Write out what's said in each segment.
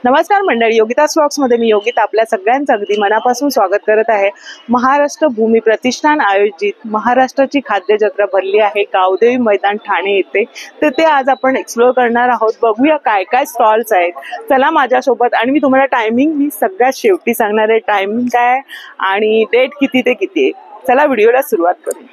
नमस्कार मंडळी, योगितास व्लॉग्स मध्ये मी योगिता आपल्या सगळ्यांचं अगदी मनापासून स्वागत करत आहे। महाराष्ट्र भूमी प्रतिष्ठान आयोजित महाराष्ट्राची खाद्य जत्रा भरली आहे गावदेवी मैदान ठाणे येथे। तर ते आज आपण एक्सप्लोर करणार आहोत। बघूया काय काय स्टॉल्स आहेत। चला माझ्यासोबत आणि मी तुम्हाला टायमिंग मी सगळ्यात शेवटी सांगणार आहे, टायमिंग काय आणि डेट किती ते किती आहे। चला व्हिडिओला सुरुवात करू।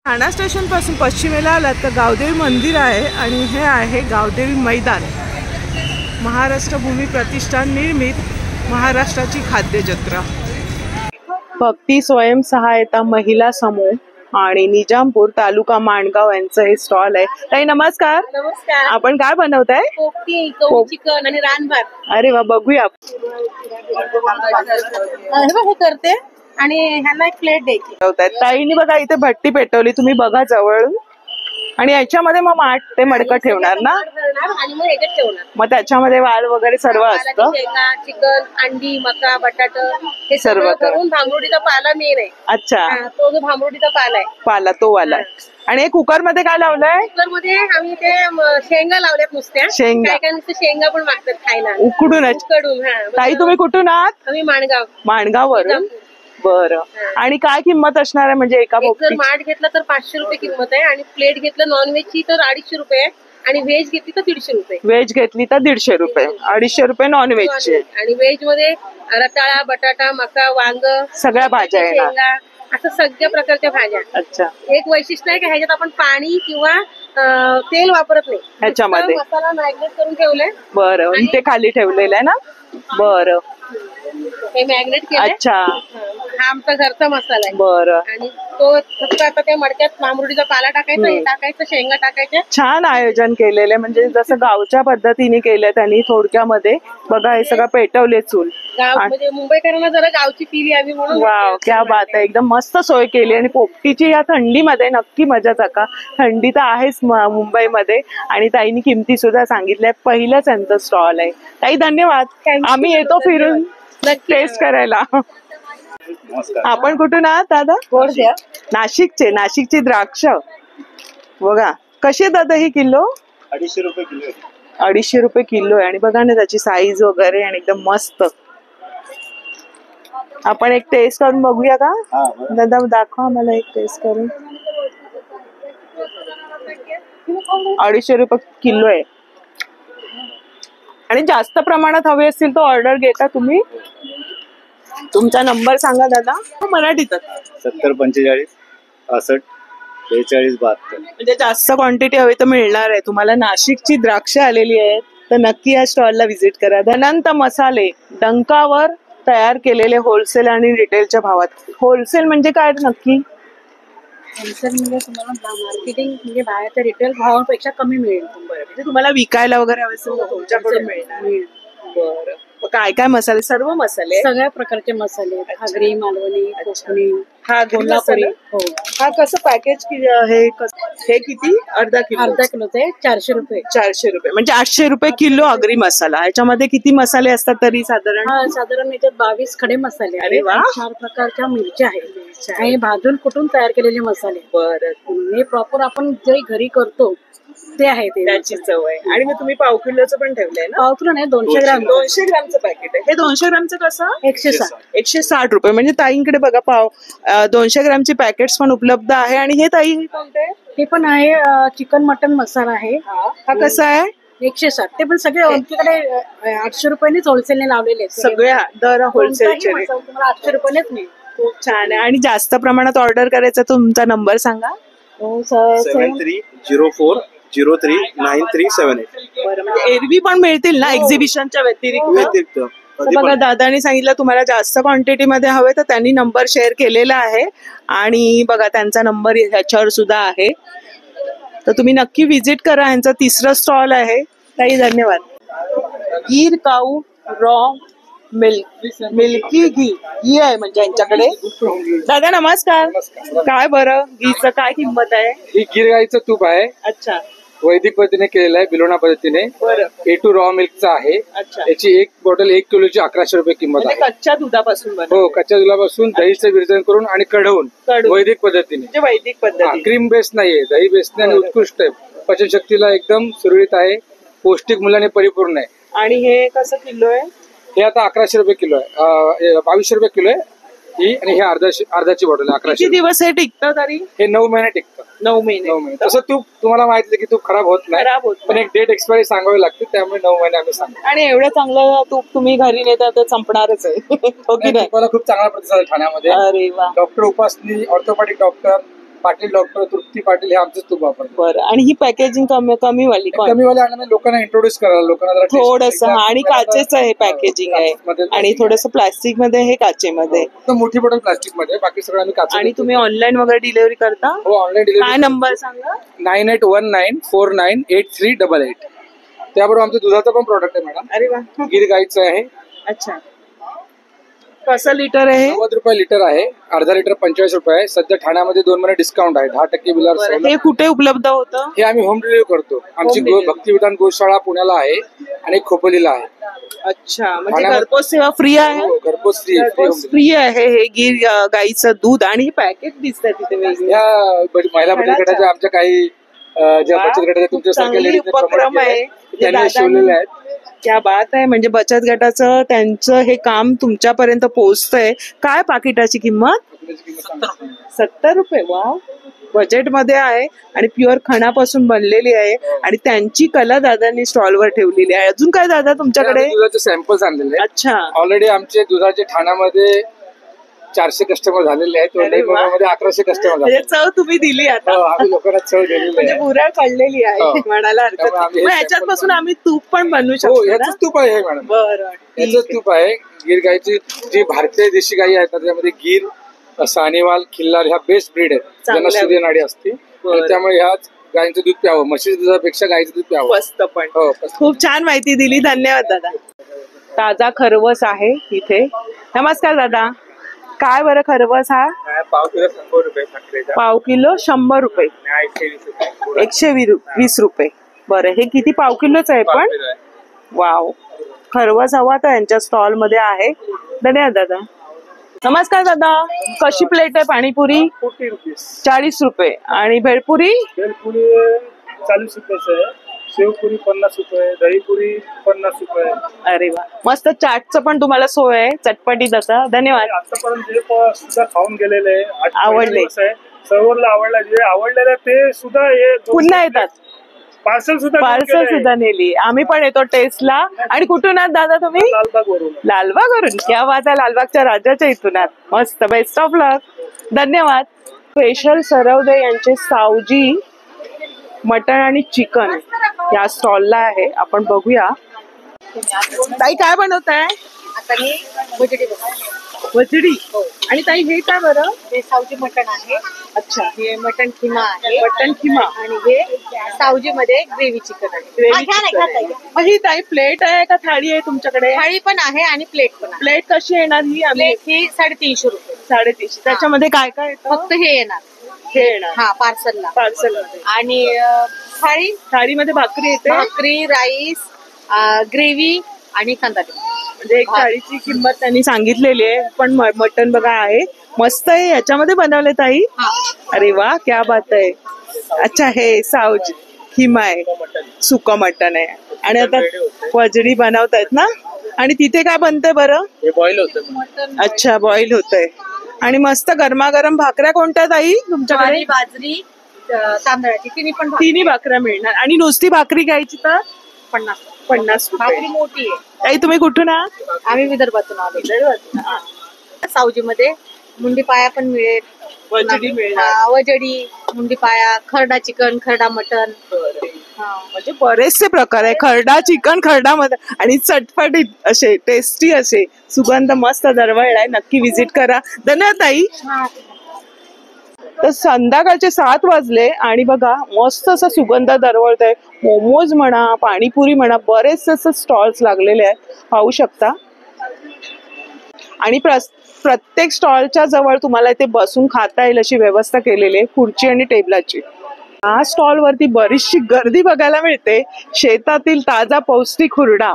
ठाणा स्टेशन पासून पश्चिमेला आलात तर गावदेवी मंदिर आहे आणि हे आहे गावदेवी मैदान। महाराष्ट्र भूमी प्रतिष्ठान निर्मित महाराष्ट्राची खाद्य जत्रा। भक्ती स्वयंसहायता महिला समूह आणि निजामपूर तालुका माणगाव यांचं हे स्टॉल आहे। ताई नमस्कार। नमस्कार। आपण काय बनवताय? कोफ्ती, गहू चिकन आणि रानभात। अरे वा, बघूया। हे करते आणि ह्यांना एक प्लेट द्यायची। ताईने बघा इथे भट्टी पेटवली, तुम्ही बघा जवळून। आणि याच्यामध्ये मग माठ ते मडकं ठेवणार ना आणि मग ह्याच्यात ठेवणार। मग त्याच्यामध्ये वाल वगैरे सर्व असतं, चिकन, अंडी, मका, बटाटा हे सर्व करून भांबरुडीचा पाला मेन आहे। अच्छा, तो जो भांबरुडीचा पाला आहे, पाला तो वाला आहे। आणि हे कुकर मध्ये काय लावलंय? कुकर मध्ये आम्ही ते शेंगा लावल्यात नुसत्या। शेंगा, काय काय नुसतं शेंगा पण मागतात खायला उकडूनच। उकडून। ताई तुम्ही कुठून आहात? आम्ही माणगाव। माणगाव वरून। बरं, आणि काय किंमत असणार आहे म्हणजे एका जर माठ घेतला तर 500 रुपये किंमत आहे आणि प्लेट घेतलं नॉनव्हेजची तर 250 रुपये आहे आणि व्हेज घेतली तर 150 रुपये। व्हेज घेतली तर 150 रुपये, 250 रुपये नॉनव्हेजचे। आणि व्हेज मध्ये रताळा, बटाटा, मका, वांग, सगळ्या भाज्या येणार, असं सगळ्या प्रकारच्या भाज्या। अच्छा, एक वैशिष्ट्य आहे की ह्याच्यात आपण पाणी किंवा तेल वापरत नाही, ह्याच्यामध्ये मसाला मॅग्नेट करून ठेवलंय। बरं, इथे खाली ठेवलेलं आहे ना। बरं, हे मॅग्नेट केलंय। अच्छा, हा आमचा घरचा मसाला आहे। बरं, आणि तो फक्त आता त्या मडक्यात भांबरुडीचा पाला टाकायचा, हे टाकायचं, शेंगा टाकायच्या। छान आयोजन केलेलं म्हणजे जसं गावच्या पद्धतीने केलं त्यांनी थोडक्यामध्ये। बघा हे सगळं पेटवले चूल। गाव म्हणजे मुंबईकरांना जरा गावची फील यावी म्हणून। वाव, क्या बात आहे, एकदम मस्त सोय केली। आणि पोपटीची या थंडीमध्ये नक्की मजा चका। थंडी तर आहेच मुंबईमध्ये आणि ताईनी किमती सुद्धा सांगितल्या। पहिलंच यांचं स्टॉल आहे। ताई धन्यवाद, आम्ही येतो फिरून टेस्ट करायला। आपण कुठून आहात दादा? नाशिकचे। नाशिकची द्राक्ष बघा कशी दादा ही किलो? 250 रुपये किलो। 250 रुपये किलो आहे। आणि बघा ना त्याची साईज वगैरे आणि एकदम मस्त। आपण एक टेस्ट करून बघूया का दादा? दाखवा मला एक टेस्ट करून। 250 रुपये किलो आहे। आणि जास्त प्रमाणात हवे असतील तर ऑर्डर घेता तुम्ही? तुमचा नंबर सांगा दादा मराठीत। 70 45 68 42 72। म्हणजे जास्त क्वांटिटी हवी तर मिळणार आहे तुम्हाला। नाशिकची द्राक्ष आलेली आहेत तर नक्की या स्टॉलला व्हिजिट करा। धनंत मसाले, डंकावर तयार केलेले होलसेल आणि रिटेलच्या भावात। होलसेल म्हणजे काय नक्की? होलसेल म्हणजे तुम्हाला मार्केटिंग म्हणजे बाहेरच्या रिटेल भावापेक्षा कमी मिळेल। म्हणजे तुम्हाला विकायला वगैरे हवे असेल तर तुमच्याकडून मिळणार। बरं, काय काय मसाले? सर्व मसाले, सगळ्या प्रकारचे मसाले, आगरी, मालवणी, कोकणी, हा कोल्हापुरी। हो। हा कसं पॅकेज? हे किती? अर्धा किलोचे 400 रुपये। 400 रुपये म्हणजे 800 रुपये किलो आगरी मसाला। ह्याच्यामध्ये किती मसाले असतात तरी साधारण? साधारण याच्यात 22 खडे मसाले, अरे वा, 4 प्रकारच्या मिरच्या आहेत आणि भाजून कुठून तयार केलेले मसाले। बरं, हे प्रॉपर आपण जे घरी करतो ते आहे, त्याची चव आहे। आणि मग तुम्ही पाव किलोचं पण ठेवलंय ना? पाव किलो नाही, 200 ग्राम। 200 ग्रामचं पॅकेट आहे हे। 200 ग्रामचं कसं? 160। 160 रुपये म्हणजे ताईंकडे बघा पाव 200 ग्रामची पॅकेट्स पण उपलब्ध आहे। आणि हे ताई कोणते? हे पण आहे चिकन मटन मसाला आहे। हा कसा आहे? 160। ते पण सगळे आमच्याकडे 800 रुपयानेच होलसेलने लावलेले आहेत। सगळ्या दर होलसेलचे तुम्हाला 800 रुपयानेच मिळेल। खूप छान आहे। आणि जास्त प्रमाणात ऑर्डर करायचा तुमचा नंबर सांगा। 7304 03 9378। बरं, म्हणजे एरवी पण मिळतील ना एक्झिबिशनच्या व्यतिरिक्त? बघा दादानी सांगितलं तुम्हाला जास्त क्वांटिटी मध्ये हवे तर त्यांनी नंबर शेअर केलेला आहे। आणि बघा त्यांचा नंबर ह्याच्यावर सुद्धा आहे तर तुम्ही नक्की व्हिजिट करा। यांचा 3रा स्टॉल आहे। ताई धन्यवाद। गीर काऊ रॉ मिल्की घी आहे म्हणजे यांच्याकडे। दादा नमस्कार। काय बरं घीचं काय किंमत आहे? ही गिर गाईचं तूप आहे। अच्छा, वैदिक पद्धतीने केलेला आहे, बिलोणा पद्धतीने. बरं. A2 रॉ मिल्कचा आहे. अच्छा. याची एक बॉटल 1 किलोची 1100 रुपये किंमत म्हणजे आहे. कच्च्या दुधापासून बनवते. हो, कच्च्या दुधापासून दहीचं विरजन करून आणि कढवून वैदिक पद्धतीने. म्हणजे वैदिक पद्धती. क्रीम बेस नाहीये, दही बेस नाही आणि उत्कृष्ट आहे. पचनशक्तीला एकदम सुरळीत आहे, पौष्टिक मूल्याने परिपूर्ण आहे. आणि हे कसं किलो आहे? हे आता 1100 रुपये किलो आहे, 2200 रुपये किलो आहे ही. आणि हे अर्धाची बॉटल आहे 1100. किती दिवस हे टिकतं तरी? हे 9 महिने टिकतं. 9 महिने. 9 महिने. तसं तूप तुम्हाला माहिती की तूप खराब होत नाही, खराब होत पण एक डेट एक्सपायरी सांगावी लागते, त्यामुळे 9 महिने आम्ही सांगतो. आणि एवढं चांगलं तूप तुम्ही घरी नेता तर संपणारच आहे. हो की नाही? तुपाला खूप चांगला प्रतिसाद आहे ठाण्यामध्ये. अरे वा. डॉक्टर उपासनी, ऑर्थोपॅडिक डॉक्टर पाटील, डॉक्टर तृप्ती पाटील हे आमचंच तूप वापरतो. बरं. आणि ही पॅकेजिंग कमी वाली कमीवाले आणि लोकांना इंट्रोड्यूस करायला, लोकांना थोडस. आणि काचेचं हे पॅकेजिंग आहे आणि थोडंसं प्लास्टिक मध्ये हे काचेमध्ये. मोठी बॉटल प्लास्टिक मध्ये, बाकी सगळं आम्ही काच. आणि तुम्ही ऑनलाईन वगैरे डिलिव्हरी करता? हो, ऑनलाईन डिलिव्हरी. काय नंबर सांगा? 9819498388. त्याबरोबर आमचं दुधाचं पण प्रॉडक्ट आहे मॅडम. अरे वा. गिर गाईचं आहे. अच्छा. कसं लिटर आहे? 90 रुपये लिटर आहे. अर्धा लिटर 45 रुपये आहे. सध्या ठाण्यामध्ये 2 महिने डिस्काउंट आहे, 10% बिलावर सवलत. हे कुठे उपलब्ध होतं? हे आम्ही होम डिलिव्हरी करतो. आमची भक्तिविधान गोशाळा पुण्याला आहे आणि खोपोलीला आहे. अच्छा. म्हणजे घरपोच सेवा फ्री आहे? घरपोच फ्री. फ्री आहे. हे गिर गाईचं दूध आणि पॅकेट दिसतात तिथे वेगळे. या महिला बचत गटाच्या आमच्या काही ज्या बचत गटाच्या तुमच्यासारख्या लेडीज उपक्रम आहे त्यांनी शिवलेले आहेत. क्या बात आहे. म्हणजे बचत गटाचं त्यांचं हे काम तुमच्यापर्यंत पोहोचतंय. काय पाकिटाची किंमत? 70 रुपये. वाव. बजेटमध्ये आहे आणि प्युअर खणापासून बनलेली आहे आणि त्यांची कला दादांनी स्टॉलवर ठेवलेली आहे. अजून काय दादा तुमच्याकडे? दुधाचे सॅम्पल्स आणलेले. अच्छा. ऑलरेडी आमचे दुधाचे ठाण्यामध्ये 400 कस्टमर झालेले आहेत. 1100 कस्टमर झाले. चव तुम्ही दिली आता. आम्ही लोकांना चव दिलेली म्हणजे बुराड पडलेली आहे म्हणायला हरकत नाही. ह्याच्यापासून आम्ही तूप पण बनवू शकतो. याचंच तूप आहे मॅडम. बरं. याचंच तूप आहे. गिर गायची जी भारतीय देशी गायी आहेत त्यामध्ये गिर, सानेवाल, खिल्लार ह्या बेस्ट ब्रीड आहेत, ज्यांना सूर्यनाडी असते. त्यामुळे ह्या गायीचं दूध प्यावं, म्हशीच्या दुधापेक्षा गायीचं दूध प्यावं. मस्त. पण खूप छान माहिती दिली. धन्यवाद दादा. ताजा खरवस आहे इथे. नमस्कार दादा. काय बरं खरवस हा? पाव किलो 100 रुपये. पाव किलो 100 रुपये. 120 रुपये. बरं. हे किती पाव किलोच आहे पण? वाव. खरवस हवा तर यांच्या स्टॉल मध्ये आहे. धन्यवाद दादा. नमस्कार दादा. कशी प्लेट आहे पाणीपुरी? 40 रुपये. आणि भेळपुरी? भेळपुरी 40 रुपयाचं आहे. शेवपुरी 50 रुपये. दहीपुरी 50 रुपये. अरे वा. मस्त. चाटचं पण तुम्हाला सोय आहे, चटपटीत असा. धन्यवाद. आतापर्यंत जे सुद्धा खाऊन गेलेले आवडले, सर्वांना आवडला, जे आवडलेलं ते सुद्धा हे पुन्हा येतात. पार्सल सुद्धा नेली. आम्ही पण येतो टेस्टला. आणि कुठून आहात दादा तुम्ही? लालबागवरून. लालबागवरून. क्या बात आहे. लालबागच्या राजाच्या इथून आहात. मस्त. बेस्ट ऑफ लक. धन्यवाद. स्पेशल सरवदे यांचे सावजी मटण आणि चिकन या स्टॉलला आहे. आपण बघूया. ताई काय बनवताय? आता मी भजडी वजडी. आणि ताई हे काय बरं? हे सावजी मटण आहे. अच्छा. हे मटण खिमा आहे. मटण खिमा. आणि हे सावजी मध्ये ग्रेव्ही चिकन आहे. मग ही ताई प्लेट आहे का थाळी आहे तुमच्याकडे? थाळी पण आहे आणि प्लेट पण आहे. प्लेट कशी येणार ही? प्लेट ही 350 रुपये. 350. त्याच्यामध्ये काय काय येतं? फक्त हे येणार. हे येणार. हा, पार्सलला. पार्सल मध्ये. आणि थाळीमध्ये भाकरी येते. भाकरी, राईस, ग्रेव्ही आणि कांदा. म्हणजे एक थाळीची किंमत त्यांनी सांगितलेली आहे. पण मटण बघा आहे, मस्त आहे. याच्यामध्ये बनवले ताई? अरे वा. क्या बात आहे. अच्छा. हे सावजी खिमा आहे, सुकं मटण आहे. आणि आता वजडी बनवतायत ना? आणि तिथे काय बनतंय बरं? हे बॉईल होतं. अच्छा. बॉईल होतंय. आणि मस्त गरमागरम भाकऱ्या कोणत्या ताई तुमच्याकडे? बाजरी, तांदळाची तिन्ही भाकऱ्या मिळणार. आणि नुसती भाकरी घ्यायची तर 50 रुपये. भाकरी मोठी आहे. ताई तुम्ही कुठून आहात? आम्ही विदर्भातून आलो. सावजी मध्ये मुंडी पाया पण मिळेल, वजडी मिळणार. वजडी, मुंडी पाया, खरडा चिकन, खरडा मटन. म्हणजे बरेचसे प्रकार आहे. खरडा चिकन, खरडा मटन आणि चटपटीत असे टेस्टी असे सुगंध मस्त दरवळलाय. नक्की विजिट करा. धन्यवाद ताई. तर संध्याकाळचे 7 वाजले आणि बघा मस्त असा सुगंध दरवळत आहे. मोमोज म्हणा, पाणीपुरी म्हणा, बरेचसे असे स्टॉल्स लागलेले आहेत, पाहू शकता. आणि प्रत्येक स्टॉलच्या जवळ तुम्हाला इथे बसून खाता येईल अशी व्यवस्था केलेली आहे, खुर्ची आणि टेबलाची. हा स्टॉल वरती बरीचशी गर्दी बघायला मिळते. शेतातील ताजा पौष्टिक हुरडा,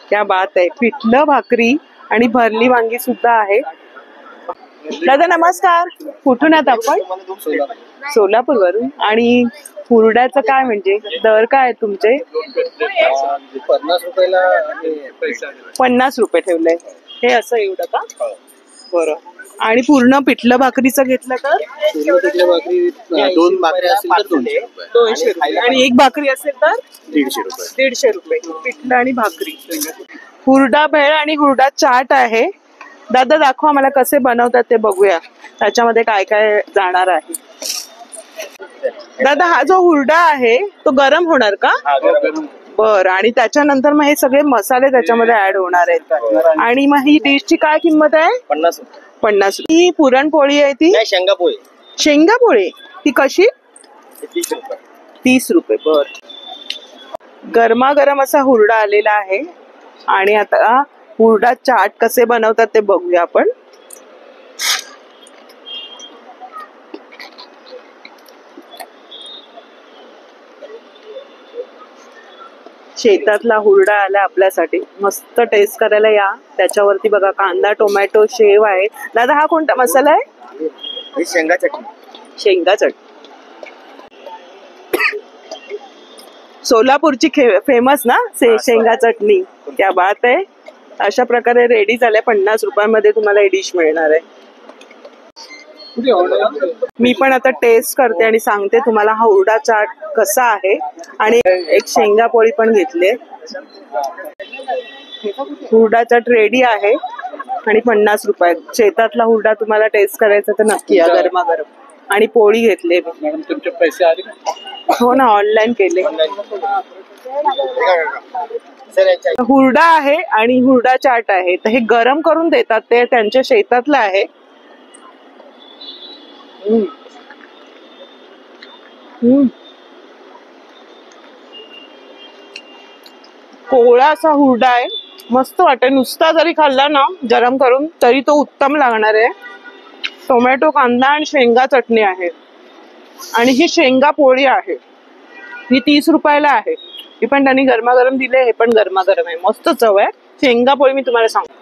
क्या बात आहे. पिठलं भाकरी आणि भरली वांगी सुद्धा आहे. दादा नमस्कार, कुठून आहात आपण? सोलापूर वरून. आणि हुरड्याचं काय म्हणजे दर काय आहे तुमचे? 50 रुपयाला 50 रुपये ठेवलंय. हे असं एवढं का? बरं. आणि पूर्ण पिठलं भाकरीचं घेतलं तर भाकरी 2 भाकरी असेल तर 200 रुपये. आणि एक भाकरी असेल तर 150 रुपये. 150 रुपये. पिठलं आणि भाकरी. हुरडा भेळ आणि हुरडा चाट आहे. दादा दाखवा मला कसे बनवतात ते बघूया. त्याच्यामध्ये काय काय जाणार आहे. दादा हा जो हुरडा आहे तो गरम होणार का? बर. आणि त्याच्यानंतर मग हे सगळे मसाले त्याच्यामध्ये ऍड होणार आहेत. आणि मग ही डिशची काय किंमत आहे? 50 रुपये. 50 रुपये. ही पुरणपोळी आहे ती शेंगापोळी शेंगापोळी. ती कशी? 30 रुपये. 30 रुपये. बर. गरमागरम असा हुरडा आलेला आहे. आणि आता हुरडा चाट कसे बनवतात ते बघूया आपण. शेतातला हुरडा आला आपल्यासाठी. मस्त टेस्ट करायला या. त्याच्यावरती बघा कांदा, टोमॅटो, शेव आहे. दादा हा कोणता मसाला आहे? ही शेंगा चटणी. शेंगा चटणी. सोलापूरची फेमस ना शेंगा चटणी. क्या बात आहे. अशा प्रकारे रेडी झाल्या. 50 रुपयामध्ये तुम्हाला ही डिश मिळणार आहे. मी पण आता टेस्ट करते आणि सांगते तुम्हाला हा हुरडा चाट कसा आहे. आणि एक शेंगा पोळी पण घेतली. हुरडा चाट रेडी आहे आणि 50 रुपये. शेतातला हुरडा तुम्हाला टेस्ट करायचा तर नक्की या गरमागरम. आणि पोळी घेतली. मॅडम तुमचे पैसे आले? हो ना, ऑनलाईन केले. हुरडा आहे आणि हुरडा चाट आहे. तर हे गरम करून देतात. ते त्यांच्या शेतातलं आहे. कोवळा असा हुरडा आहे. मस्त वाटत. नुसता जरी खाल्ला ना गरम करून तरी तो उत्तम लागणार आहे. टोमॅटो, कांदा आणि शेंगा चटणी आहे. आणि ही शेंगा पोळी आहे. ही 30 रुपयाला आहे. ही पण त्यांनी गरमागरम दिले. हे पण गरमागरम आहे. मस्त चव आहे. शेंगा पोळी मी तुम्हाला सांगते.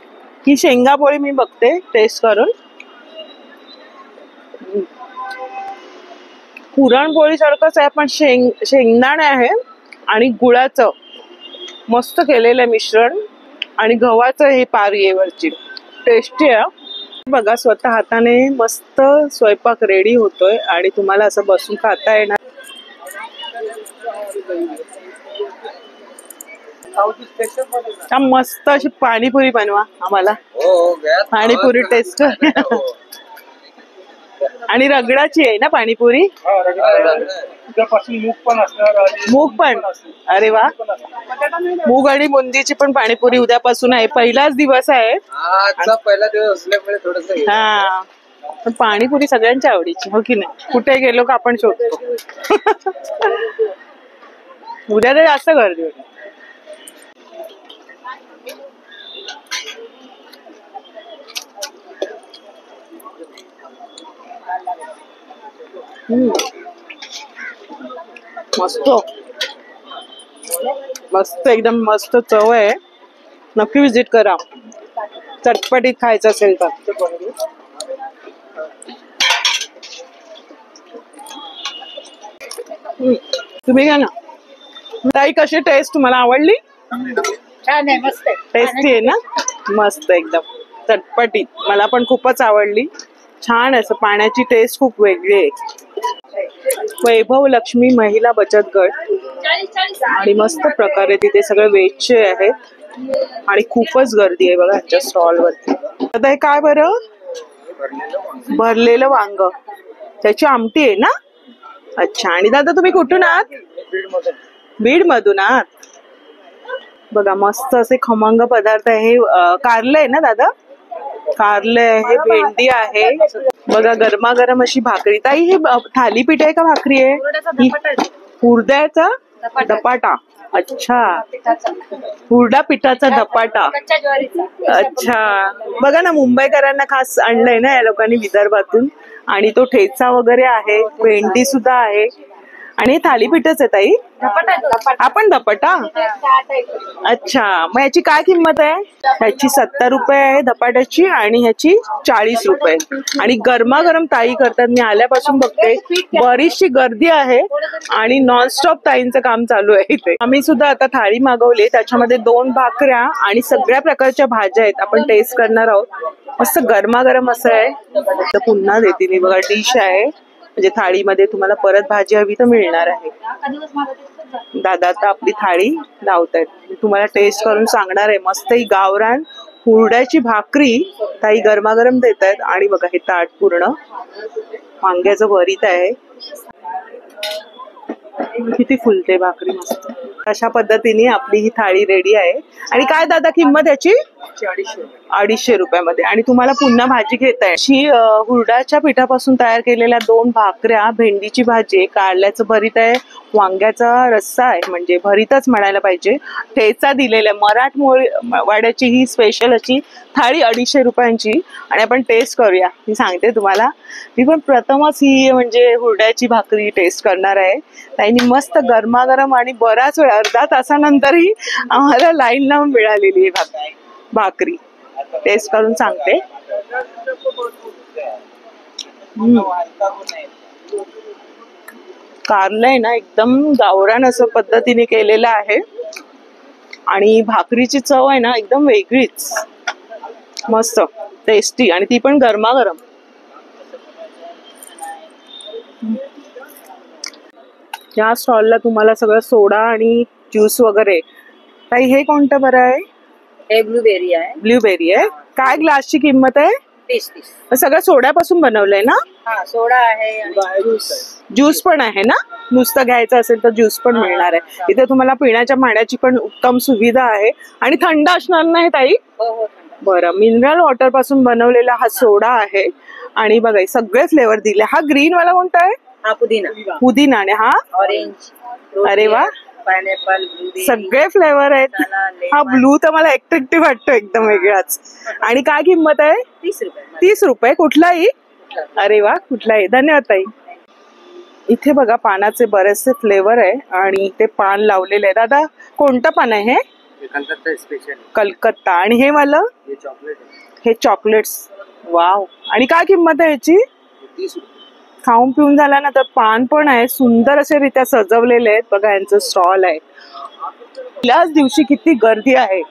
ही शेंगा पोळी मी बघते टेस्ट करून. पुरणपोळी सारखंच आहे पण शेंगदाणे आहे आणि गुळाचं मस्त केलेलं मिश्रण आणि गव्हाचं हे पारी आहे वरची. टेस्टी आहे. बघा स्वतः हाताने मस्त स्वयंपाक रेडी होतोय आणि तुम्हाला असं बसून खाता येणार. मस्त अशी पाणीपुरी बनवा आम्हाला. पाणीपुरी टेस्ट कर. आणि रगडाची आहे ना पाणीपुरी? मूग पण असणार. मूग पण. अरे वा. मूग आणि बुंदीची पण पाणीपुरी उद्यापासून आहे. पहिलाच दिवस आहे. पहिला दिवस असल्यामुळे थोडस. हा. पण पाणीपुरी सगळ्यांच्या आवडीची हो की नाही? कुठे गेलो का आपण शोधतो. उद्या तर जास्त गर्दी होती. मस्त मस्त एकदम मस्त चव आहे. नक्की विजिट करा. चटपटीत खायचं असेल तर. तुम्ही घ्या ना. ताई कशी टेस्ट तुम्हाला आवडली? छान आहे. मस्त आहे. टेस्टी आहे ना? मस्त एकदम चटपटीत. मला पण खूपच आवडली. छान असं पाण्याची टेस्ट खूप वेगळी आहे. वैभव लक्ष्मी महिला बचत गट आणि मस्त प्रकारे तिथे सगळे वेजचे आहेत आणि खूपच गर्दी आहे बघा ह्याच्या स्टॉल वरती. आता हे काय बरं? भरलेलं वांग. त्याची आमटी आहे ना? अच्छा. आणि दादा तुम्ही कुठून आहात? बीड मधून आहात. बघा मस्त असे खमंग पदार्थ आहे. कारलं आहे ना दादा? कारले आहे, भेंडी आहे. बघा गरमागरम अशी भाकरी. ताई हे थालीपीठ आहे का भाकरी आहे? हुरड्याचा धपाटा. अच्छा. हुरडा पिठाचा धपाटा. अच्छा. बघा ना मुंबईकरांना खास आणलंय ना या लोकांनी विदर्भातून. आणि तो ठेचा वगैरे आहे. भेंडी सुद्धा आहे. आणि हे थालीपीठच आहे ताई. आपण धपाटा. अच्छा, मग याची काय किंमत आहे? ह्याची 70 रुपये आहे धपाट्याची आणि ह्याची 40 रुपये. आणि गरमागरम ताई करतात. मी आल्यापासून बघते बरीचशी गर्दी आहे आणि नॉनस्टॉप ताईंचं काम चालू आहे इथे. आम्ही सुद्धा आता थाळी मागवली, त्याच्यामध्ये 2 भाकऱ्या आणि सगळ्या प्रकारच्या भाज्या आहेत. आपण टेस्ट करणार आहोत. मस्त गरमागरम असं आहे. तर पुन्हा देते मी बघा, डिश आहे म्हणजे थाळीमध्ये तुम्हाला परत भाजी हवी तर मिळणार आहे. दादा आता आपली थाळी लावतायत. मी तुम्हाला टेस्ट करून सांगणार आहे. मस्त ही गावरान हुरड्याची भाकरी ताई गरमागरम देत आहेत. आणि बघा हे ताट पूर्ण वांग्याचं भरीत आहे. किती फुलते भाकरी मस्त. अशा पद्धतीने आपली ही थाळी रेडी आहे. आणि काय दादा किंमत याची? 250 रुपयामध्ये. आणि तुम्हाला पुन्हा भाजी घेता येईल. हुरडाच्या पिठापासून तयार केलेल्या 2 भाकऱ्या, भेंडीची भाजी, कारल्याचं भरीत आहे, वांग्याचा रस्सा आहे म्हणजे भरीतच म्हणायला पाहिजे, ठेचा दिलेला आहे. मराठवाड्याची ही स्पेशल अशी थाळी 250 रुपयांची. आणि आपण टेस्ट करूया. मी सांगते तुम्हाला, मी पण प्रथमच ही म्हणजे हुरड्याची भाकरी टेस्ट करणार आहे. त्यांनी मस्त गरमागरम आणि बराच वेळ अर्धा तासानंतरही आम्हाला लाईन लावून मिळालेली आहे भाकरी. टेस्ट करून सांगते. कारलं आहे ना एकदम गावरान असं पद्धतीने केलेलं आहे. आणि भाकरीची चव आहे ना एकदम वेगळीच, मस्त टेस्टी. आणि ती पण गरमागरम. या स्टॉलला तुम्हाला सगळं सोडा आणि ज्यूस वगैरे. ताई हे कोणतं बरं आहे? हे ब्लूबेरी आहे. ब्लूबेरी आहे. काय ग्लासची किंमत आहे? 30. सगळं सोड्यापासून बनवलंय ना? हा, सोडा आहे आणि ज्यूस पण आहे ना? नुसतं घ्यायचं असेल तर ज्यूस पण मिळणार आहे इथे तुम्हाला. पिण्याच्या पाण्याची पण उत्तम सुविधा आहे. आणि थंड असणार नाही ताई? बरं. मिनरल वॉटर पासून बनवलेला हा सोडा आहे. आणि बघा सगळे फ्लेवर दिले. हा ग्रीन वाला कोणता आहे? हा पुदिना. पुदिना. आणि हा ऑरेंज. अरे वा, पायनॅपल, सगळे फ्लेवर आहेत. हा ब्लू तर मला अट्रॅक्टिव्ह वाटतो एकदम वेगळाच. आणि काय किंमत आहे? 30 रुपये. 30 रुपये. कुठलाही? अरे वा, कुठलाही. धन्यवाद ताई. इथे बघा पानाचे बरेचसे फ्लेवर आहे आणि ते पान लावलेले आहे. दादा कोणतं पान आहे हे? कलकत्ता. आणि हे मला हे चॉकलेट्स. वाव. आणि काय किंमत आहे याची? 30 रुपये. खाऊन पिऊन झाल्यानंतर पान पण आहे, सुंदर असे रित्या सजवलेले आहेत. बघा यांचं स्टॉल आहे. पहिल्याच दिवशी किती गर्दी आहे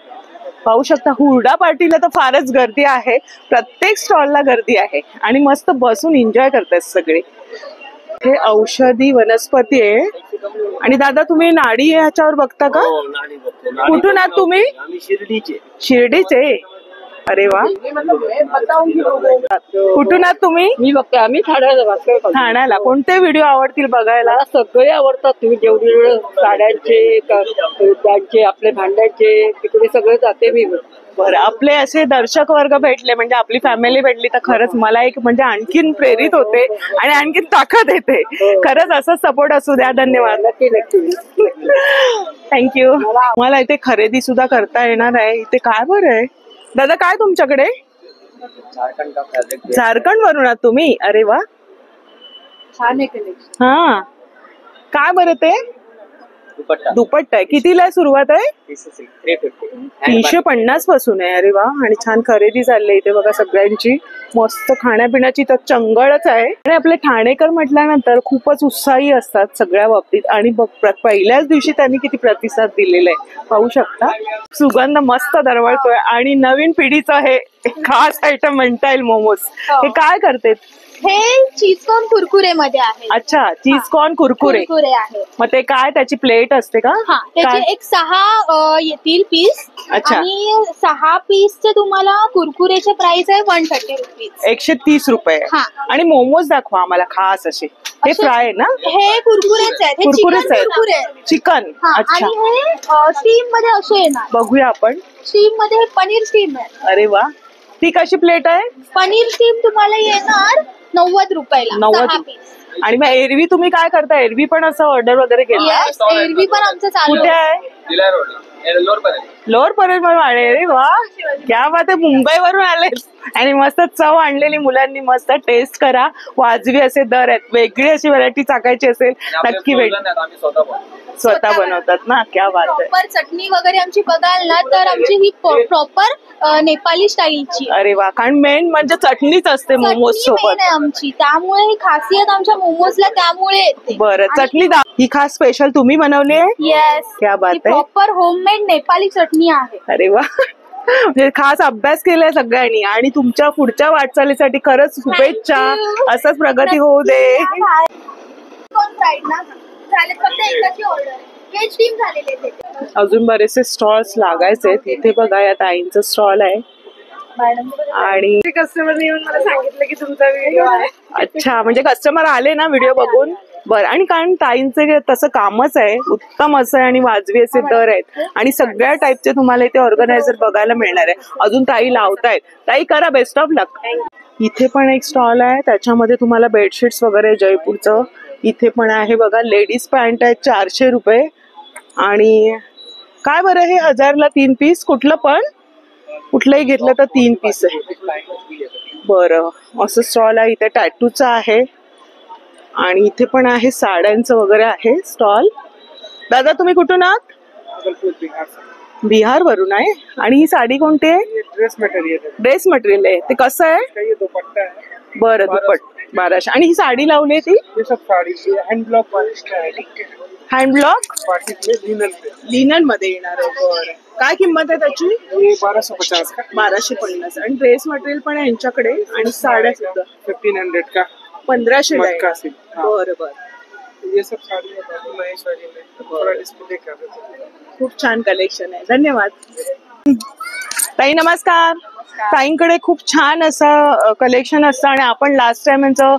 पाहू शकता. हुरडा पार्टीला तर फारच गर्दी आहे. प्रत्येक स्टॉलला गर्दी आहे आणि मस्त बसून एन्जॉय करतात सगळे. हे औषधी वनस्पती आहे. आणि दादा तुम्ही नाडी ह्याच्यावर बघता का? कुठून आहात तुम्ही? शिर्डीचे. अरे वा. कुठून आहात तुम्ही? मी बघते. आम्ही ठाण्याला. कोणते व्हिडिओ आवडतील बघायला? सगळे आवडतात. तुम्ही जेवढे वेळ साड्यांचे, त्यांचे, आपले भांड्याचे, तिकडे सगळे जाते मी. बरं. आपले असे दर्शक वर्ग भेटले म्हणजे आपली फॅमिली भेटली तर खरंच मला एक म्हणजे आणखीन प्रेरित होते आणि आणखीन ताकद येते. खरंच असं सपोर्ट असू द्या. धन्यवाद. नक्की नक्की. थँक्यू. मला इथे खरेदी सुद्धा करता येणार आहे. इथे काय बरं आहे दादा? काय तुमच्याकडे? झारखंड वरून आहात तुम्ही? अरे वा, छान आहे कलेक्शन. हा. काय बरं ते? दुपट्टा आहे. कितीला सुरुवात आहे? 350 पासून आहे. अरे वा. आणि छान खरेदी चालली इथे बघा सगळ्यांची. मस्त खाण्यापिण्याची तर चंगळच आहे. आणि आपले ठाणेकर म्हटल्यानंतर खूपच उत्साही असतात सगळ्या बाबतीत. आणि पहिल्याच दिवशी त्यांनी किती प्रतिसाद दिलेला आहे पाहू शकता. सुगंध मस्त दरवळतोय. आणि नवीन पिढीचं हे खास आयटम म्हणता येईल मोमोज. हे काय करते? हे चीज कॉर्न कुरकुरे मध्ये आहे. अच्छा, चीज कॉर्न कुरकुरे आहे. मग ते काय त्याची प्लेट असते का? हा, त्याचे एक 6 येतील पीस. अच्छा. आणि 6 पीसचे तुम्हाला कुरकुरेचे प्राइस आहे 130 रुपीज. 130 रुपये. हा. आणि मोमोज दाखवा आम्हाला खास असे. हे फ्राय ना? हे कुरकुरेच आहेत. हे कुरकुरेच चिकन कुरकुरे आहेत. चिकन. अच्छा. आणि हे स्टीम मध्ये असे येणार. बघूया आपण. स्टीम मध्ये हे पनीर स्टीम आहे. अरे वा. ती कशी प्लेट आहे? पनीर स्टीम तुम्हाला येणार 90 रुपयाला. 90. पीस. आणि मग एरवी तुम्ही काय करता? एरवी पण असं ऑर्डर वगैरे केलं? एरवी पण आमचं चालू कुठे आहे. आहे? लोअर परेल आले. अरे वा, क्या बात आहे, मुंबईवरून आले आणि मस्त चव आणलेली मुलांनी. मस्त टेस्ट करा, वाजवी असे दर आहेत. वेगळी अशी व्हरायटी चाकायची असेल नक्की भेट. स्वतः बनवतात ना, क्या बात आहे. प्रॉपर चटणी वगैरे आमची बघाल ना तर आमची ही प्रॉपर नेपाली स्टाईलची. अरे वा, कारण मेन म्हणजे चटणीच असते मोमोज सोबत आहे आमची, त्यामुळे ही खासियत आमच्या मोमोजला त्यामुळे येते. बरं, चटणी ही खास स्पेशल तुम्ही बनवली आहे? येस, क्या बात आहे. प्रॉपर होममेड नेपाली चटणी आहे. अरे वा, म्हणजे खास अभ्यास केलाय सगळ्यांनी. आणि तुमच्या पुढच्या वाटचालीसाठी खरंच शुभेच्छा. असंच प्रगती होऊ दे. अजून बरेचसे स्टॉल्स लागायचे तिथे. बघा, या ताईंचं स्टॉल आहे आणि कस्टमर येऊन मला सांगितलं की तुमचा व्हिडिओ आहे. अच्छा, म्हणजे कस्टमर आले ना व्हिडिओ बघून. बरं, आणि कारण ताईंचे तसं कामच आहे, उत्तम असं आहे आणि वाजवी असे दर आहेत आणि सगळ्या टाईपचे तुम्हाला इथे ऑर्गनायझर बघायला मिळणार आहे. अजून ताई लावतायत. ताई करा, बेस्ट ऑफ लक. इथे पण एक स्टॉल आहे, त्याच्यामध्ये तुम्हाला बेडशीट्स वगैरे जयपूरचं. इथे पण आहे बघा, लेडीज पॅन्ट आहे 400 रुपये. आणि काय बरं, हे 1000ला 3 पीस. कुठलं पण कुठलंही घेतलं तर 3 पीस आहे. बरं, असं स्टॉल आहे. इथे टॅटूचं आहे आणि इथे पण आहे साड्यांचं वगैरे आहे स्टॉल. दादा, तुम्ही कुठून आहात? बिहार वरून आहे. आणि ही साडी कोणती आहे? Dress material. ड्रेस मटेरियल आहे. ते कसं आहे? दुपट्टा है. बरं, दुपट 1200. आणि ही साडी लावली ती ये सब साड़ी हैंड ब्लॉक है. हँड ब्लॉक लिनन पे. लिनन मध्ये येणार आहे. बरं, काय किंमत आहे त्याची? ये 1250 का. 1250. आणि ड्रेस मटेरियल पण आहे यांच्याकडे आणि साड्या सुद्धा 1500 का. 1500 ला आहे. मक्का सिल्क. हाँ. बरं बरं, ये सब साड़ी है महेश्वरी में. थोड़ा डिस्प्ले कर देते. खूप छान कलेक्शन आहे. धन्यवाद. ताई नमस्कार. ताईंकडे खूप छान असं कलेक्शन असतं आणि आपण लास्ट टाइम यांचं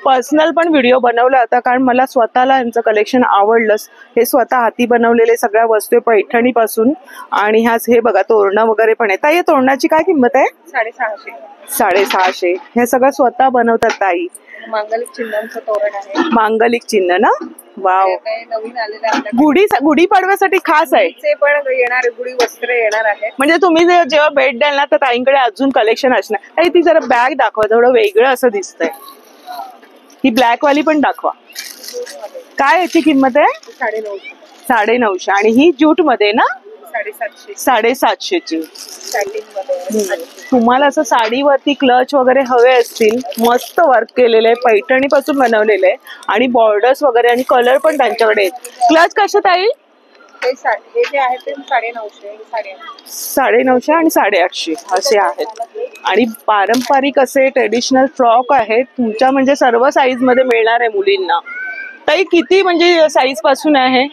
पर्सनल पण व्हिडिओ बनवला होता, कारण मला स्वतःला यांचं कलेक्शन आवडलंच. हे स्वतः हाती बनवलेले सगळ्या वस्तू पैठणी पासून. आणि ह्याच हे बघा, तोरणं वगैरे पण आहे. ताई, या तोरणाची काय किंमत आहे? 650. 650. हे सगळं स्वतः बनवतात ताई. मांगलिक चिन्हांचं तोरण आहे. मांगलिक चिन्ह ना, वाव. नवीन आलेलं आहे. गुढी पाडव्यासाठी खास आहे. ते पण येणार, गुढी वस्त्र येणार आहे. म्हणजे तुम्ही जेव्हा भेट द्याल ना तर ताईंकडे अजून कलेक्शन असणार. ताई, ती जरा बॅग दाखवा, थोडं वेगळं असं दिसतंय. ही ब्लॅक वाली पण दाखवा. काय याची किंमत आहे? 950. आणि ही ज्यूट मध्ये ना, 750ची. तुम्हाला असं साडीवरती क्लच वगैरे हवे असतील, मस्त वर्क केलेलं आहे, पैठणी पासून बनवलेलं आहे आणि बॉर्डर्स वगैरे आणि कलर पण त्यांच्याकडे आहेत. क्लच कशात आहे? हे जे आहे ते 950. 950 आणि 850 असे आहेत. आणि पारंपरिक असे ट्रेडिशनल फ्रॉक आहेत तुमच्या, म्हणजे सर्व साईज मध्ये मिळणार आहे मुलींना. ताई, किती म्हणजे साईज पासून आहे?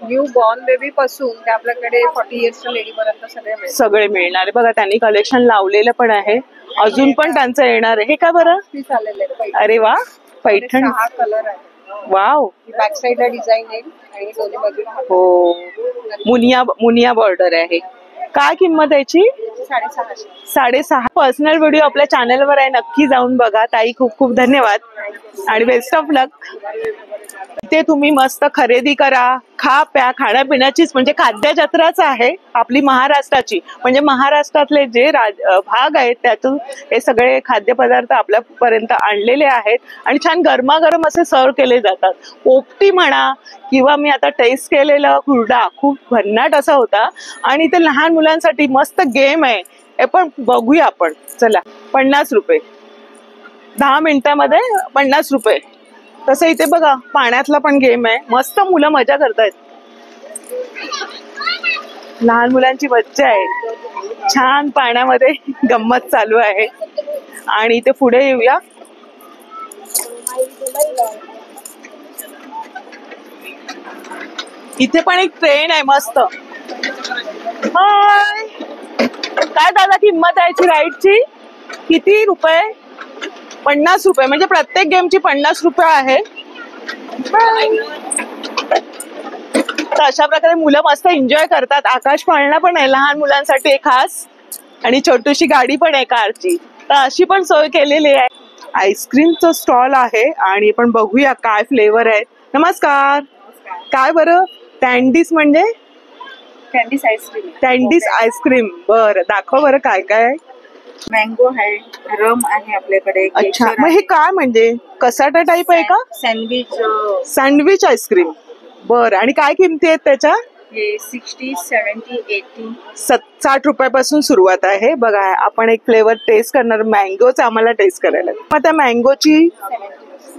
न्यू बॉर्न बेबी पासून ते आपल्याकडे 40 इयर्स लेडी पर्यंत सगळे मिळणार आहे. बघा, त्यांनी कलेक्शन लावलेलं पण आहे. अजून पण त्यांचं येणार आहे. हे का बरं? अरे वा, पैठण. कलर आहे. वाव. बॅक साईडला डिझाईन आहे आणि दोन्ही बाजूला हो, मुनिया बॉर्डर आहे. काय किंमत याची? 650. पर्सनल व्हिडिओ आपल्या चॅनलवर आहे, नक्की जाऊन बघा. ताई, खूप खूप धन्यवाद आणि बेस्ट ऑफ लक. ते तुम्ही मस्त खरेदी करा, खा प्या. खाण्यापिण्याचीच म्हणजे खाद्य जत्राच आहे आपली महाराष्ट्राची. म्हणजे महाराष्ट्रातले जे भाग आहेत त्यातून हे सगळे खाद्यपदार्थ आपल्यापर्यंत आणलेले आहेत आणि छान गरमागरम असे सर्व केले जातात. पोपटी म्हणा किंवा मी आता टेस्ट केलेलं हुरडा खूप भन्नाट असा होता. आणि ते लहान मुलांसाठी मस्त गेम आहे, हे पण बघूया आपण. चला, 50 रुपये 10 मिनिटामध्ये 50 रुपये. तसं इथे बघा, पाण्यातला पण गेम आहे, मस्त मुलं मजा करतायत. लहान मुलांची मज्जा आहे, छान पाण्यामध्ये गंमत चालू आहे. आणि इथे पुढे येऊया. इथे पण एक ट्रेन आहे मस्त. हाय, काय दादा किंमत आहे याची राईडची? किती रुपये? 50 रुपये. म्हणजे प्रत्येक गेमची 50 रुपये आहे. तर अशा प्रकारे मुलं मस्त एन्जॉय करतात. आकाश पाळणा पण आहे लहान मुलांसाठी खास आणि छोटीशी गाडी पण आहे कारची. तर अशी पण सोय केलेली आहे. आईस्क्रीमचं स्टॉल आहे आणि पण बघूया काय फ्लेवर आहेत. नमस्कार. काय बरं, कॅन्डीज म्हणजे कॅन्डीज आईस्क्रीम कॅन्डीज आईस्क्रीम. बरं, दाखव बरं काय काय आहे. मँगो आहे, रम आहे आपल्याकडे. अच्छा, मग हे काय म्हणजे कसाटा टाईप आहे का? Sandwich sandwich ice cream. बरं, आणि काय किमती आहेत त्याच्या? हे 60, 70, 80. 60 रुपयापासून सुरुवात आहे. बघा, आपण एक फ्लेवर टेस्ट करणार, मँगोच आम्हाला टेस्ट करायला. मग त्या मँगोची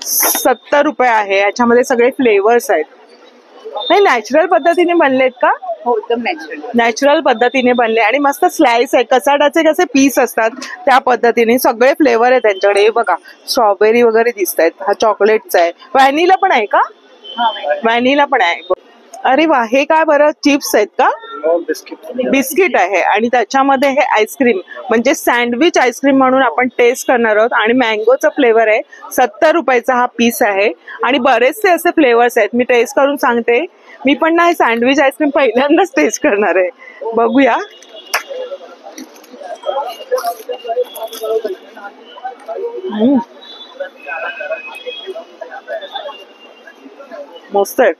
70 रुपये आहे. याच्यामध्ये सगळे फ्लेवर्स आहेत. नाही, नॅचरल पद्धतीने बनलेत का? हो, एकदम नॅचरल. नॅचरल पद्धतीने बनले आणि मस्त स्लाइस आहे. कसाटाचे कसे पीस असतात त्या पद्धतीने सगळे फ्लेवर आहे त्यांच्याकडे. हे बघा, स्ट्रॉबेरी वगैरे दिसत आहेत. हा चॉकलेटचा आहे. व्हॅनिला पण आहे का? व्हॅनिला पण आहे. अरे वा, हे काय बरं, चिप्स आहेत का? बिस्किट आहे आणि त्याच्यामध्ये हे आईस्क्रीम म्हणजे सँडविच आईस्क्रीम म्हणून आपण टेस्ट करणार आहोत. आणि मँगोचा फ्लेवर आहे. 70 रुपयाचा हा पीस आहे आणि बरेचसे असे फ्लेवर्स आहेत. मी टेस्ट करून सांगते. मी पण ना हे सँडविच आईस्क्रीम पहिल्यांदाच टेस्ट करणार आहे. बघूया. मस्त आहे.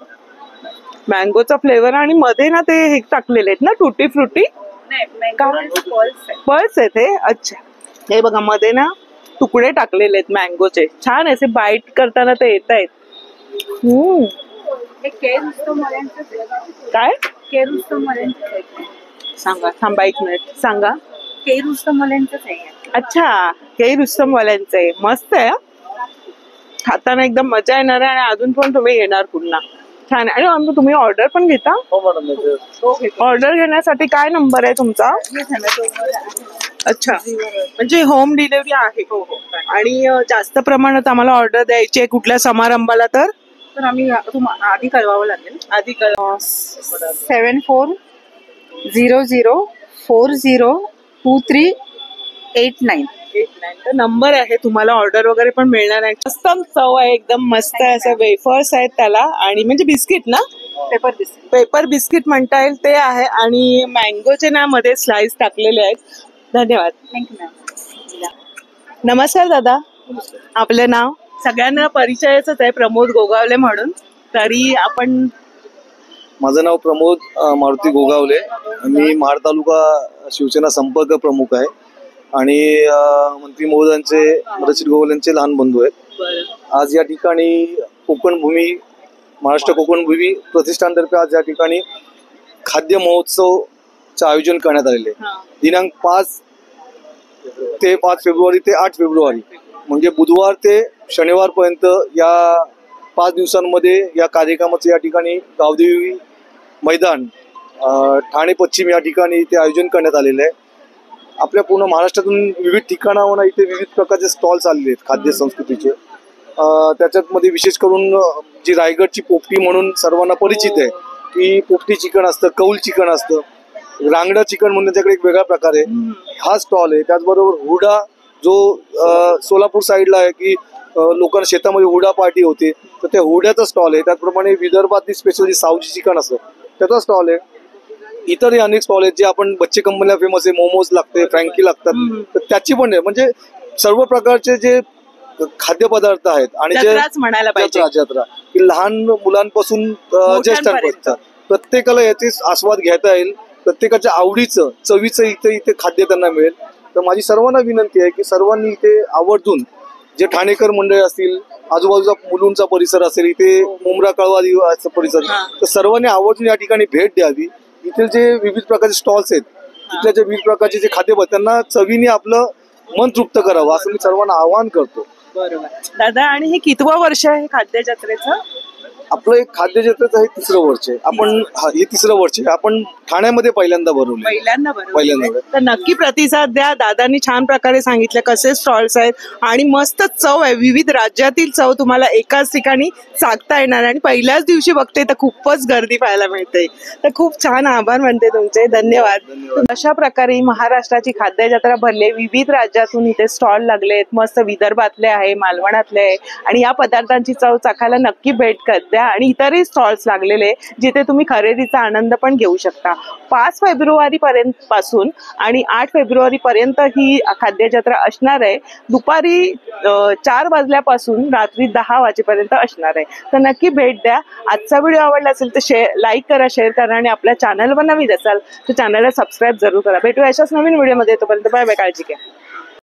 मँगोचा फ्लेवर आणि मध्ये ना ते हे टाकलेले आहेत ना, टुटी फ्रुटी पल्स आहेत हे. अच्छा, हे बघा, मध्ये ना तुकडे टाकलेले आहेत मँगोचे. छान असे बाईट करताना ते येत आहेत. काय सांगा, थांबा एक मिनिट सांगा. अच्छा, केई रुस्तमवाल्यांचं आहे. मस्त आहे. खाताना एकदम मजा येणार आहे आणि अजून पण तुम्ही येणार पुन्हा. छान. आणि तुम्ही ऑर्डर पण घेता? ऑर्डर घेण्यासाठी काय नंबर आहे तुमचा? अच्छा, म्हणजे होम डिलिव्हरी आहे. आणि जास्त प्रमाणात आम्हाला ऑर्डर द्यायची आहे कुठल्या समारंभाला तर आम्ही आधी कळवावं लागेल. आधी 7440402389 नंबर आहे. तुम्हाला ऑर्डर वगैरे पण मिळणार आहे. मस्त चव आहे, एकदम मस्त आहे. असं वेफर्स आहेत त्याला आणि म्हणजे बिस्किट ना, पेपर बिस्किट म्हणता येईल ते आहे. आणि मँगोचे ना मध्ये स्लाइस टाकलेले आहेत. धन्यवाद. Thank you ma'am. नमस्कार दादा, आपलं नाव? सगळ्यांना परिचयच आहे, प्रमोद गोगावले म्हणून. तरी आपण माझं नाव प्रमोद मारुती गोगावले. मी महाड तालुका शिवसेना संपर्क प्रमुख आहे आणि मंत्री महोदयांचे रचित गोगावलेंचे लहान बंधू आहेत. आज या ठिकाणी कोकण भूमी महाराष्ट्र कोकण भूमी प्रतिष्ठानतर्फे आज या ठिकाणी खाद्य महोत्सवचं आयोजन करण्यात आलेले आहे. दिनांक 5 फेब्रुवारी ते 8 फेब्रुवारी म्हणजे बुधवार ते शनिवारपर्यंत या 5 दिवसांमध्ये या कार्यक्रमाचं या ठिकाणी गावदेवी मैदान ठाणे पश्चिम या ठिकाणी ते आयोजन करण्यात आलेलं आहे. आपल्या पूर्ण महाराष्ट्रातून विविध ठिकाणावर इथे विविध प्रकारचे स्टॉल्स आलेले आहेत खाद्य संस्कृतीचे. त्याच्यात मध्ये विशेष करून जी रायगडची पोपटी म्हणून सर्वांना परिचित आहे की पोपटी चिकन असतं, कौल चिकन असतं, रांगडा चिकन म्हणून त्याच्याकडे एक वेगळा प्रकार आहे. हा स्टॉल आहे. त्याचबरोबर हुडा जो सोलापूर साईडला आहे की लोकांना शेतामध्ये हुडा पार्टी होते तर त्या हुड्याचा स्टॉल आहे. त्याचप्रमाणे विदर्भातली स्पेशल सावजी चिकन असतं त्याचा स्टॉल आहे. इतरही अनेक स्टॉल आहेत जे आपण बच्चे कंपनीला फेमस आहे, मोमोज लागते, फ्रँकी लागतात तर त्याची पण आहे. म्हणजे सर्व प्रकारचे जे खाद्यपदार्थ आहेत आणि जे म्हणायला पाहिजे जत्रा की लहान मुलांपासून ज्येष्ठांपर्यंत प्रत्येकाला याचे आस्वाद घेता येईल. प्रत्येकाच्या आवडीचं चवीचं इथे खाद्य त्यांना मिळेल. तर माझी सर्वांना विनंती आहे की सर्वांनी इथे आवर्जून जे ठाणेकर मंडळी असतील, आजूबाजूचा मुलुंडचा परिसर असेल, इथे मुंब्रा कळवा परिसर, तर सर्वांनी आवर्जून या ठिकाणी भेट द्यावी. इथे जे विविध प्रकारचे स्टॉल्स आहेत तिथल्या जे विविध प्रकारचे जे खाद्यपदार्थ त्यांना चवीने आपलं मन तृप्त करावं असं मी सर्वांना आवाहन करतो. बरोबर दादा. आणि हे कितवं वर्ष आहे खाद्य जत्रेचं? आपलं एक खाद्य जत्रेचं हे 3रं वर्ष आहे. हे 3रं वर्ष आहे. आपण ठाण्यामध्ये पहिल्यांदा भरवलं. पहिल्यांदा. तर नक्की प्रतिसाद द्या. दादांनी छान प्रकारे सांगितलं कसे स्टॉल्स आहेत आणि मस्त चव आहे. विविध राज्यातील चव तुम्हाला एकाच ठिकाणी चाखता येणार आणि पहिल्याच दिवशी बघते तर खूपच गर्दी पाहायला मिळते. तर खूप छान आभार म्हणते तुमचे. धन्यवाद. अशा प्रकारे महाराष्ट्राची खाद्य जत्रा भरले. विविध राज्यातून इथे स्टॉल लागलेत. मस्त विदर्भातले आहे, मालवणातले आहे आणि या पदार्थांची चव चाखायला नक्की भेट द्या. लागलेल्या आणि इतरही स्टॉल्स लागलेले जिथे तुम्ही खरेदीचा आनंद पण घेऊ शकता. 5 फेब्रुवारी पासून आणि 8 फेब्रुवारी पर्यंत ही खाद्यजत्रा असणार आहे. दुपारी 4 वाजल्यापासून रात्री 10 वाजेपर्यंत असणार आहे. तर नक्की भेट द्या. आजचा व्हिडिओ आवडला असेल तर लाईक करा, शेअर करा आणि आपल्या चॅनलवर नवीन असाल तर चॅनलला सबस्क्राईब जरूर करा. भेटूया अशाच नवीन व्हिडिओमध्ये. तोपर्यंत बाय बाय, काळजी घ्या.